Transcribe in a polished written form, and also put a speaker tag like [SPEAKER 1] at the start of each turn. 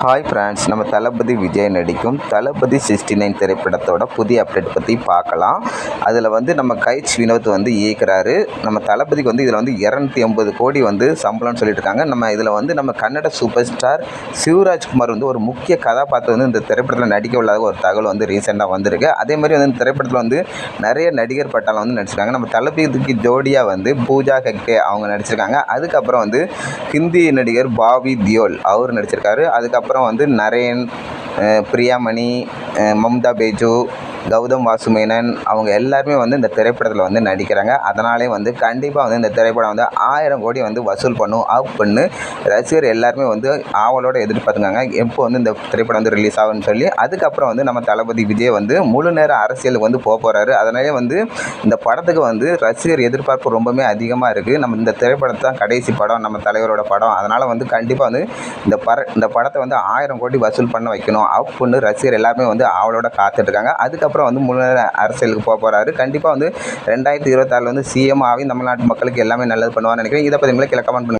[SPEAKER 1] Hi friends, நம்ம தளபதி விஜய் நடிக்கும் தளபதி 69 திரைப்படத்தோட புதிய அப்டேட் பற்றி பார்க்கலாம். அதில் நம்ம கைச் வினோத் இயக்குறாரு. நம்ம தளபதிக்கு இதில் 280 கோடி சம்பளம்னு சொல்லிட்டு இருக்காங்க. நம்ம கன்னட சூப்பர் ஸ்டார் சிவராஜ்குமார் ஒரு முக்கிய கதாபாத்திரம் இந்த திரைப்படத்தில் நடிக்க உள்ளதாக ஒரு தகவல் ரீசெண்டாக வந்திருக்கு. அதே மாதிரி இந்த திரைப்படத்தில் நிறைய நடிகர் பட்டாளம் நடிச்சிருக்காங்க. நம்ம தளபதிக்கு ஜோடியாக பூஜா ஹெக்டே அவங்க நடிச்சிருக்காங்க. அதுக்கப்புறம் ஹிந்தி நடிகர் பாபி தியோல் அவர் நடிச்சிருக்காரு. அதுக்கப்புறம் நரேன், பிரியாமணி, மம்தா பேஜு, கௌதம் வாசுமேனன் அவங்க எல்லாருமே இந்த திரைப்படத்தில் நடிக்கிறாங்க. அதனாலே கண்டிப்பாக இந்த திரைப்படம் 1000 கோடி வசூல் பண்ணும் அப்படின்னு ரசிகர் எல்லாருமே ஆவலோடு எதிர்பார்த்துருக்காங்க. எப்போ இந்த திரைப்படம் ரிலீஸ் ஆகும்னு சொல்லி. அதுக்கப்புறம் நம்ம தளபதி விஜய் முழு நேர அரசியலுக்கு போகிறாரு. அதனாலே இந்த படத்துக்கு ரசிகர் எதிர்பார்ப்பு ரொம்பவுமே அதிகமாக இருக்குது. நம்ம இந்த திரைப்படத்தை தான் கடைசி படம், நம்ம தலைவரோட படம். அதனால் கண்டிப்பாக இந்த படத்தை 1000 கோடி வசூல் பண்ண வைக்கணும் அப்படின்னு ரசிகர் எல்லாருமே ஆவலோட காத்துட்ருக்காங்க. அதுக்கப்புறம் முழு நேர அரசியலுக்கு போகிறாரு. கண்டிப்பாக 2026 சிஎம் ஆகி தமிழ்நாட்டு மக்களுக்கு எல்லாமே நல்லது பண்ணுவார்னு நினைக்கிறேன். இதை பற்றி கமெண்ட் பண்ணுங்கள்.